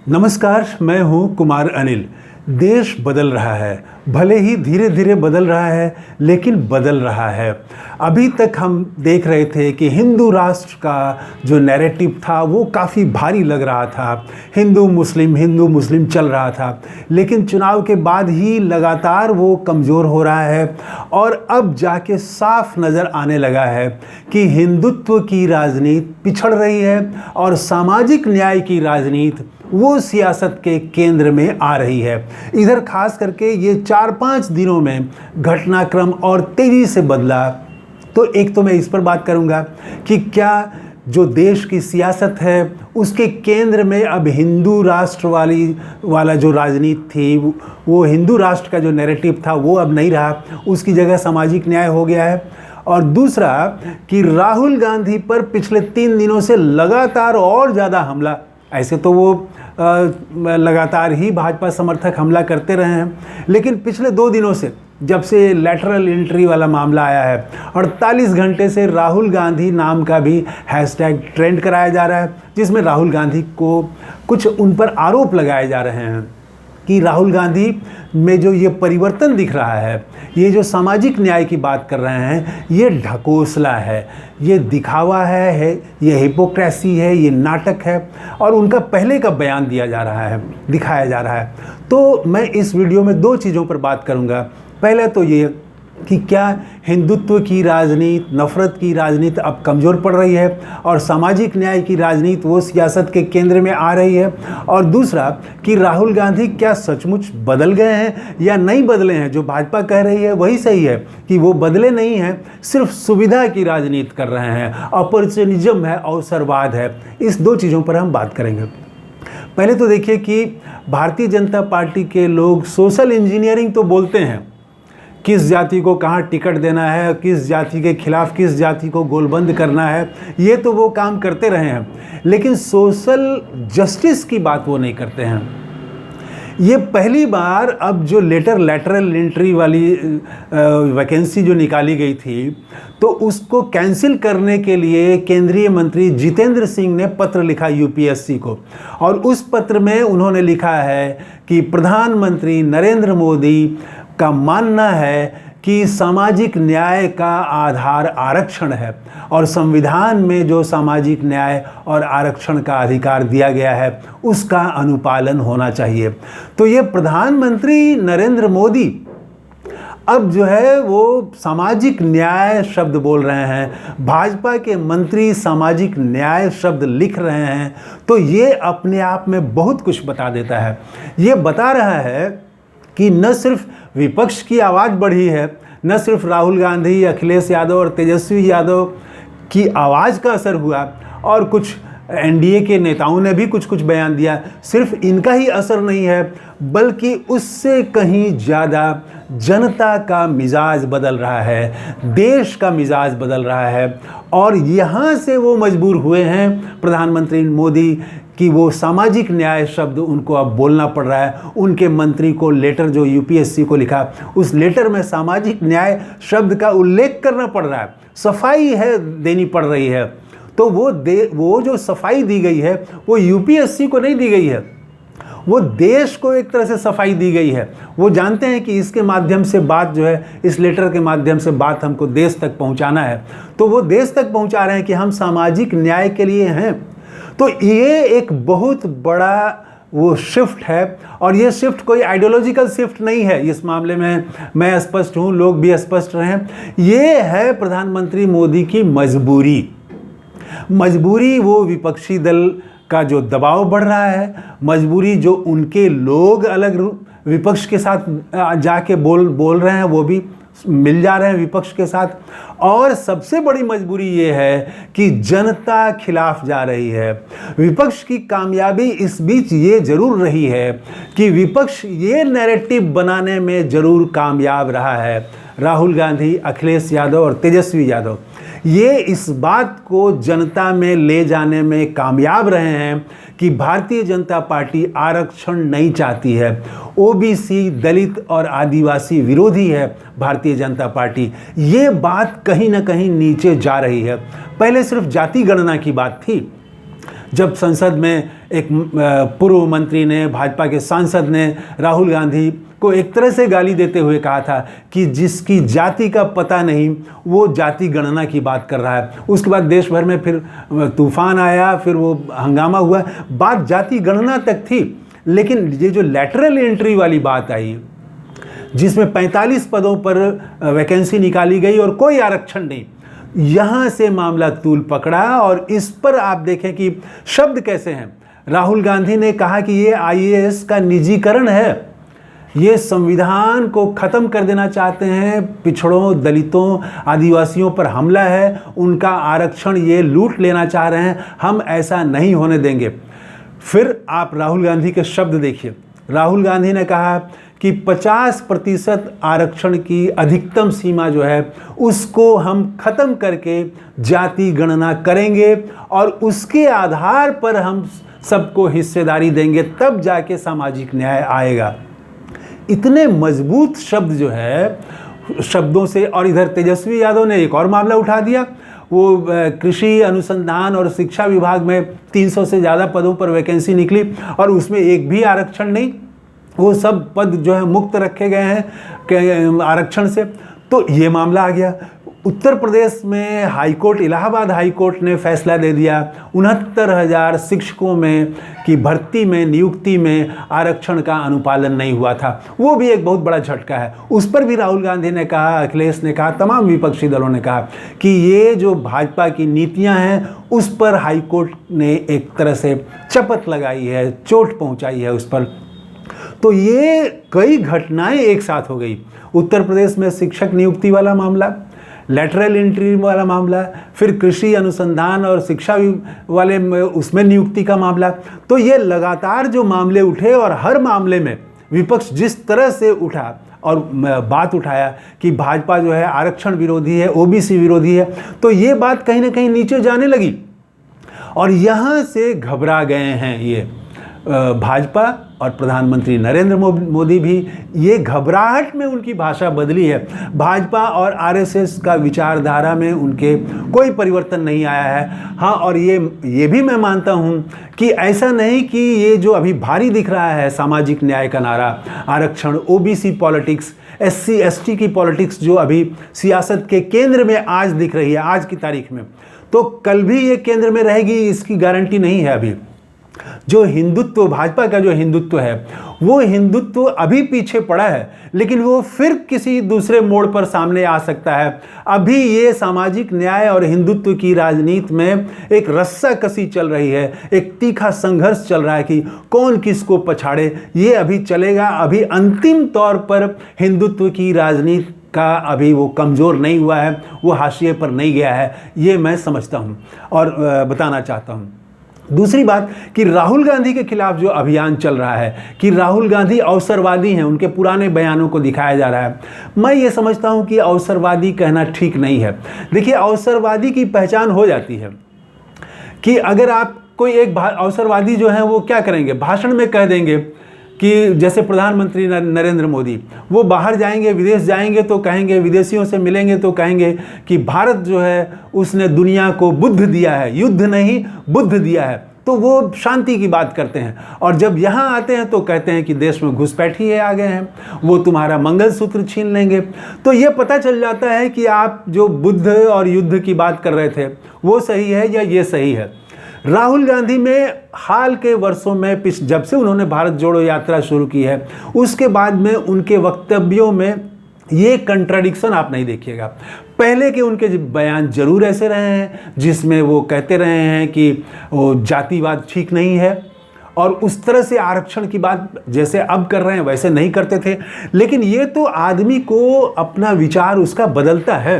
नमस्कार, मैं हूं कुमार अनिल। देश बदल रहा है, भले ही धीरे धीरे बदल रहा है, लेकिन बदल रहा है। अभी तक हम देख रहे थे कि हिंदू राष्ट्र का जो नैरेटिव था वो काफ़ी भारी लग रहा था। हिंदू मुस्लिम चल रहा था, लेकिन चुनाव के बाद ही लगातार वो कमज़ोर हो रहा है और अब जाके साफ नज़र आने लगा है कि हिंदुत्व की राजनीति पिछड़ रही है और सामाजिक न्याय की राजनीति वो सियासत के केंद्र में आ रही है। इधर खास करके ये 4-5 दिनों में घटनाक्रम और तेजी से बदला। तो एक तो मैं इस पर बात करूंगा कि क्या जो देश की सियासत है उसके केंद्र में अब हिंदू राष्ट्र वाला जो राजनीति थी, वो हिंदू राष्ट्र का जो नैरेटिव था वो अब नहीं रहा, उसकी जगह सामाजिक न्याय हो गया है। और दूसरा कि राहुल गांधी पर पिछले 3 दिनों से लगातार और ज़्यादा हमला, ऐसे तो वो लगातार ही भाजपा समर्थक हमला करते रहे हैं, लेकिन पिछले 2 दिनों से जब से लैटरल एंट्री वाला मामला आया है, 48 घंटे से राहुल गांधी नाम का भी हैशटैग ट्रेंड कराया जा रहा है, जिसमें राहुल गांधी को कुछ उन पर आरोप लगाए जा रहे हैं कि राहुल गांधी में जो ये परिवर्तन दिख रहा है, ये जो सामाजिक न्याय की बात कर रहे हैं, ये ढकोसला है, ये दिखावा है, ये हिपोक्रेसी है, ये नाटक है और उनका पहले का बयान दिया जा रहा है, दिखाया जा रहा है। तो मैं इस वीडियो में 2 चीज़ों पर बात करूंगा। पहले तो ये कि क्या हिंदुत्व की राजनीति, नफरत की राजनीति अब कमज़ोर पड़ रही है और सामाजिक न्याय की राजनीति वो सियासत के केंद्र में आ रही है, और दूसरा कि राहुल गांधी क्या सचमुच बदल गए हैं या नहीं बदले हैं। जो भाजपा कह रही है वही सही है कि वो बदले नहीं हैं, सिर्फ सुविधा की राजनीति कर रहे हैं, अपॉर्चुनिज्म है, अवसरवाद है। इस 2 चीज़ों पर हम बात करेंगे। पहले तो देखिए कि भारतीय जनता पार्टी के लोग सोशल इंजीनियरिंग तो बोलते हैं, किस जाति को कहाँ टिकट देना है, किस जाति के खिलाफ किस जाति को गोलबंद करना है, ये तो वो काम करते रहे हैं, लेकिन सोशल जस्टिस की बात वो नहीं करते हैं। ये पहली बार अब जो लैटरल एंट्री वाली वैकेंसी जो निकाली गई थी, तो उसको कैंसिल करने के लिए केंद्रीय मंत्री जितेंद्र सिंह ने पत्र लिखा यूपीएससी को, और उस पत्र में उन्होंने लिखा है कि प्रधानमंत्री नरेंद्र मोदी का मानना है कि सामाजिक न्याय का आधार आरक्षण है और संविधान में जो सामाजिक न्याय और आरक्षण का अधिकार दिया गया है उसका अनुपालन होना चाहिए। तो ये प्रधानमंत्री नरेंद्र मोदी अब जो है वो सामाजिक न्याय शब्द बोल रहे हैं, भाजपा के मंत्री सामाजिक न्याय शब्द लिख रहे हैं, तो ये अपने आप में बहुत कुछ बता देता है। ये बता रहा है कि न सिर्फ विपक्ष की आवाज़ बढ़ी है, न सिर्फ राहुल गांधी, अखिलेश यादव और तेजस्वी यादव की आवाज़ का असर हुआ और कुछ एनडीए के नेताओं ने भी कुछ कुछ बयान दिया, सिर्फ इनका ही असर नहीं है, बल्कि उससे कहीं ज़्यादा जनता का मिजाज बदल रहा है, देश का मिजाज बदल रहा है। और यहाँ से वो मजबूर हुए हैं प्रधानमंत्री मोदी कि वो सामाजिक न्याय शब्द उनको अब बोलना पड़ रहा है। उनके मंत्री को लेटर जो यूपीएससी को लिखा, उस लेटर में सामाजिक न्याय शब्द का उल्लेख करना पड़ रहा है, सफाई है देनी पड़ रही है। तो वो जो सफाई दी गई है वो यूपीएससी को नहीं दी गई है, वो देश को एक तरह से सफाई दी गई है। वो जानते हैं कि इसके माध्यम से बात जो है, इस लेटर के माध्यम से बात हमको देश तक पहुंचाना है, तो वो देश तक पहुंचा रहे हैं कि हम सामाजिक न्याय के लिए हैं। तो ये एक बहुत बड़ा वो शिफ्ट है, और ये शिफ्ट कोई आइडियोलॉजिकल शिफ्ट नहीं है। इस मामले में मैं स्पष्ट हूँ, लोग भी स्पष्ट रहें, ये है प्रधानमंत्री मोदी की मजबूरी। वो विपक्षी दल का जो दबाव बढ़ रहा है, मजबूरी जो उनके लोग अलग विपक्ष के साथ जाके बोल रहे हैं, वो भी मिल जा रहे हैं विपक्ष के साथ, और सबसे बड़ी मजबूरी ये है कि जनता खिलाफ जा रही है। विपक्ष की कामयाबी इस बीच ये जरूर रही है कि विपक्ष ये नैरेटिव बनाने में जरूर कामयाब रहा है। राहुल गांधी, अखिलेश यादव और तेजस्वी यादव ये इस बात को जनता में ले जाने में कामयाब रहे हैं कि भारतीय जनता पार्टी आरक्षण नहीं चाहती है, ओबीसी, दलित और आदिवासी विरोधी है भारतीय जनता पार्टी। ये बात कहीं ना कहीं नीचे जा रही है। पहले सिर्फ जाति गणना की बात थी, जब संसद में एक पूर्व मंत्री ने, भाजपा के सांसद ने राहुल गांधी को एक तरह से गाली देते हुए कहा था कि जिसकी जाति का पता नहीं वो जाति गणना की बात कर रहा है। उसके बाद देश भर में फिर तूफान आया, फिर वो हंगामा हुआ, बात जाति गणना तक थी। लेकिन ये जो लैटरल एंट्री वाली बात आई, जिसमें 45 पदों पर वैकेंसी निकाली गई और कोई आरक्षण नहीं, यहाँ से मामला तूल पकड़ा। और इस पर आप देखें कि शब्द कैसे हैं। राहुल गांधी ने कहा कि ये आईएएस का निजीकरण है, ये संविधान को ख़त्म कर देना चाहते हैं, पिछड़ों, दलितों, आदिवासियों पर हमला है, उनका आरक्षण ये लूट लेना चाह रहे हैं, हम ऐसा नहीं होने देंगे। फिर आप राहुल गांधी के शब्द देखिए। राहुल गांधी ने कहा कि 50% आरक्षण की अधिकतम सीमा जो है उसको हम ख़त्म करके जाति गणना करेंगे और उसके आधार पर हम सबको हिस्सेदारी देंगे, तब जाके सामाजिक न्याय आएगा। इतने मजबूत शब्द जो है, शब्दों से। और इधर तेजस्वी यादव ने एक और मामला उठा दिया। वो कृषि अनुसंधान और शिक्षा विभाग में 300 से ज़्यादा पदों पर वैकेंसी निकली और उसमें एक भी आरक्षण नहीं, वो सब पद जो है मुक्त रखे गए हैं आरक्षण से। तो ये मामला आ गया। उत्तर प्रदेश में हाईकोर्ट, इलाहाबाद हाईकोर्ट ने फैसला दे दिया 69,000 शिक्षकों में की भर्ती में, नियुक्ति में आरक्षण का अनुपालन नहीं हुआ था। वो भी एक बहुत बड़ा झटका है। उस पर भी राहुल गांधी ने कहा, अखिलेश ने कहा, तमाम विपक्षी दलों ने कहा कि ये जो भाजपा की नीतियां हैं उस पर हाईकोर्ट ने एक तरह से चपत लगाई है, चोट पहुंचाई है उस पर। तो ये कई घटनाएं एक साथ हो गई। उत्तर प्रदेश में शिक्षक नियुक्ति वाला मामला, लैटरल एंट्री वाला मामला, फिर कृषि अनुसंधान और शिक्षा वाले उसमें नियुक्ति का मामला। तो ये लगातार जो मामले उठे और हर मामले में विपक्ष जिस तरह से उठा और बात उठाया कि भाजपा जो है आरक्षण विरोधी है, ओबीसी विरोधी है, तो ये बात कहीं ना कहीं नीचे जाने लगी और यहाँ से घबरा गए हैं ये भाजपा और प्रधानमंत्री नरेंद्र मोदी भी। ये घबराहट में उनकी भाषा बदली है। भाजपा और आरएसएस का विचारधारा में उनके कोई परिवर्तन नहीं आया है। हाँ, और ये भी मैं मानता हूँ कि ऐसा नहीं कि ये जो अभी भारी दिख रहा है सामाजिक न्याय का नारा, आरक्षण, ओबीसी पॉलिटिक्स, एससी एसटी की पॉलिटिक्स जो अभी सियासत के केंद्र में आज दिख रही है, आज की तारीख में, तो कल भी ये केंद्र में रहेगी इसकी गारंटी नहीं है। अभी जो हिंदुत्व, भाजपा का जो हिंदुत्व है, वो हिंदुत्व अभी पीछे पड़ा है, लेकिन वो फिर किसी दूसरे मोड़ पर सामने आ सकता है। अभी ये सामाजिक न्याय और हिंदुत्व की राजनीति में एक रस्साकसी चल रही है, एक तीखा संघर्ष चल रहा है कि कौन किसको पछाड़े। ये अभी चलेगा। अभी अंतिम तौर पर हिंदुत्व की राजनीति का अभी वो कमज़ोर नहीं हुआ है, वो हाशिए पर नहीं गया है, ये मैं समझता हूँ और बताना चाहता हूँ। दूसरी बात कि राहुल गांधी के खिलाफ जो अभियान चल रहा है कि राहुल गांधी अवसरवादी हैं, उनके पुराने बयानों को दिखाया जा रहा है, मैं ये समझता हूं कि अवसरवादी कहना ठीक नहीं है। देखिए, अवसरवादी की पहचान हो जाती है कि अगर आप कोई एक अवसरवादी जो है वो क्या करेंगे, भाषण में कह देंगे कि जैसे प्रधानमंत्री नरेंद्र मोदी, वो बाहर जाएंगे, विदेश जाएंगे तो कहेंगे, विदेशियों से मिलेंगे तो कहेंगे कि भारत जो है उसने दुनिया को बुद्ध दिया है, युद्ध नहीं बुद्ध दिया है। तो वो शांति की बात करते हैं और जब यहाँ आते हैं तो कहते हैं कि देश में घुसपैठिए आ गए हैं, वो तुम्हारा मंगलसूत्र छीन लेंगे। तो ये पता चल जाता है कि आप जो बुद्ध और युद्ध की बात कर रहे थे वो सही है या ये सही है। राहुल गांधी में हाल के वर्षों में, जब से उन्होंने भारत जोड़ो यात्रा शुरू की है, उसके बाद में उनके वक्तव्यों में ये कंट्राडिक्शन आप नहीं देखिएगा। पहले के उनके बयान जरूर ऐसे रहे हैं जिसमें वो कहते रहे हैं कि वो जातिवाद ठीक नहीं है और उस तरह से आरक्षण की बात जैसे अब कर रहे हैं वैसे नहीं करते थे। लेकिन ये तो आदमी को अपना विचार उसका बदलता है,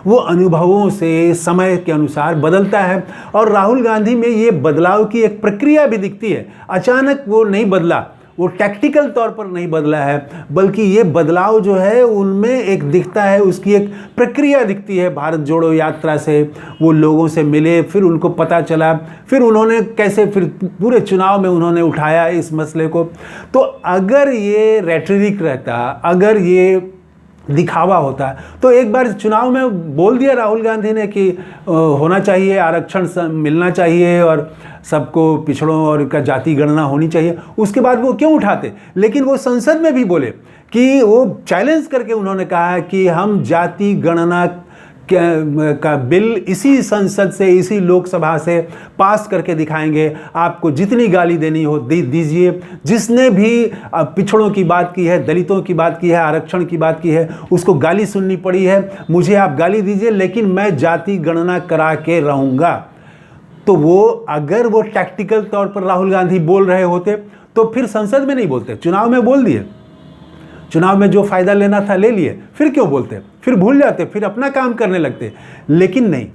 वो अनुभवों से, समय के अनुसार बदलता है। और राहुल गांधी में ये बदलाव की एक प्रक्रिया भी दिखती है। अचानक वो नहीं बदला, वो टैक्टिकल तौर पर नहीं बदला है, बल्कि ये बदलाव जो है उनमें एक दिखता है, उसकी एक प्रक्रिया दिखती है। भारत जोड़ो यात्रा से वो लोगों से मिले, फिर उनको पता चला, फिर उन्होंने कैसे फिर पूरे चुनाव में उन्होंने उठाया इस मसले को। तो अगर ये रेटरिक रहता, अगर ये दिखावा होता है। तो एक बार चुनाव में बोल दिया राहुल गांधी ने कि होना चाहिए, आरक्षण मिलना चाहिए और सबको पिछड़ों और का जाति गणना होनी चाहिए, उसके बाद वो क्यों उठाते? लेकिन वो संसद में भी बोले कि वो चैलेंज करके उन्होंने कहा कि हम जाति गणना का बिल इसी संसद से, इसी लोकसभा से पास करके दिखाएंगे, आपको जितनी गाली देनी हो दीजिए। जिसने भी पिछड़ों की बात की है, दलितों की बात की है, आरक्षण की बात की है, उसको गाली सुननी पड़ी है, मुझे आप गाली दीजिए लेकिन मैं जाति गणना करा के रहूँगा। तो वो अगर वो टैक्टिकल तौर पर राहुल गांधी बोल रहे होते तो फिर संसद में नहीं बोलते, चुनाव में बोल दिए, चुनाव में जो फायदा लेना था ले लिए, फिर क्यों बोलते? फिर भूल जाते, फिर अपना काम करने लगते। लेकिन नहीं,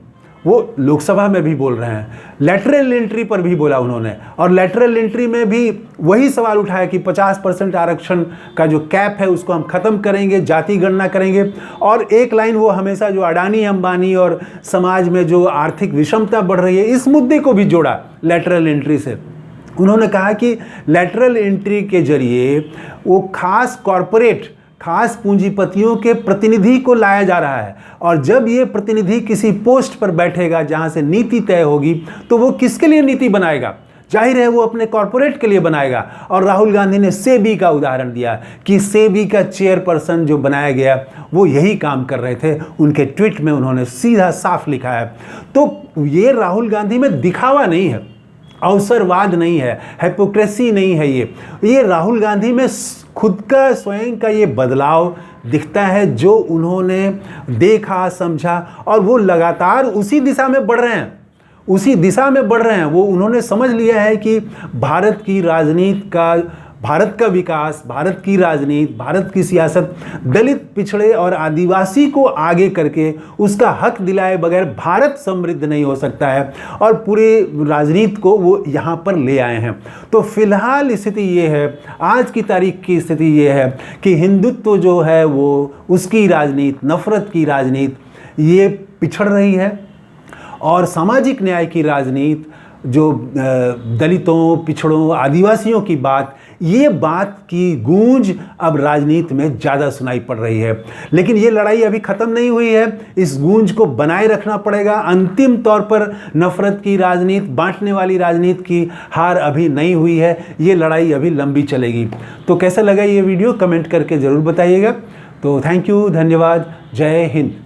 वो लोकसभा में भी बोल रहे हैं, लैटरल एंट्री पर भी बोला उन्होंने, और लैटरल एंट्री में भी वही सवाल उठाया कि 50% आरक्षण का जो कैप है उसको हम खत्म करेंगे, जाति गणना करेंगे। और एक लाइन वो हमेशा जो अडानी अंबानी और समाज में जो आर्थिक विषमता बढ़ रही है, इस मुद्दे को भी जोड़ा लैटरल एंट्री से। उन्होंने कहा कि लैटरल एंट्री के जरिए वो खास कॉरपोरेट, खास पूंजीपतियों के प्रतिनिधि को लाया जा रहा है, और जब ये प्रतिनिधि किसी पोस्ट पर बैठेगा जहां से नीति तय होगी तो वो किसके लिए नीति बनाएगा? जाहिर है वो अपने कॉरपोरेट के लिए बनाएगा। और राहुल गांधी ने सेबी का उदाहरण दिया कि सेबी का चेयरपर्सन जो बनाया गया वो यही काम कर रहे थे, उनके ट्वीट में उन्होंने सीधा साफ लिखा है। तो ये राहुल गांधी में दिखावा नहीं है, अवसरवाद नहीं है, हिपोक्रेसी नहीं है, ये राहुल गांधी में खुद का स्वयं का ये बदलाव दिखता है जो उन्होंने देखा, समझा, और वो लगातार उसी दिशा में बढ़ रहे हैं, उसी दिशा में बढ़ रहे हैं। वो उन्होंने समझ लिया है कि भारत की राजनीति का, भारत का विकास, भारत की राजनीति, भारत की सियासत दलित, पिछड़े और आदिवासी को आगे करके उसका हक दिलाए बगैर भारत समृद्ध नहीं हो सकता है, और पूरे राजनीति को वो यहाँ पर ले आए हैं। तो फिलहाल स्थिति ये है, आज की तारीख की स्थिति ये है कि हिंदुत्व जो है वो, उसकी राजनीति, नफरत की राजनीति ये पिछड़ रही है, और सामाजिक न्याय की राजनीति, जो दलितों, पिछड़ों, आदिवासियों की बात, ये बात की गूंज अब राजनीति में ज़्यादा सुनाई पड़ रही है। लेकिन ये लड़ाई अभी ख़त्म नहीं हुई है, इस गूंज को बनाए रखना पड़ेगा। अंतिम तौर पर नफरत की राजनीति, बांटने वाली राजनीति की हार अभी नहीं हुई है, ये लड़ाई अभी लंबी चलेगी। तो कैसा लगा ये वीडियो, कमेंट करके ज़रूर बताइएगा। तो थैंक यू, धन्यवाद, जय हिंद।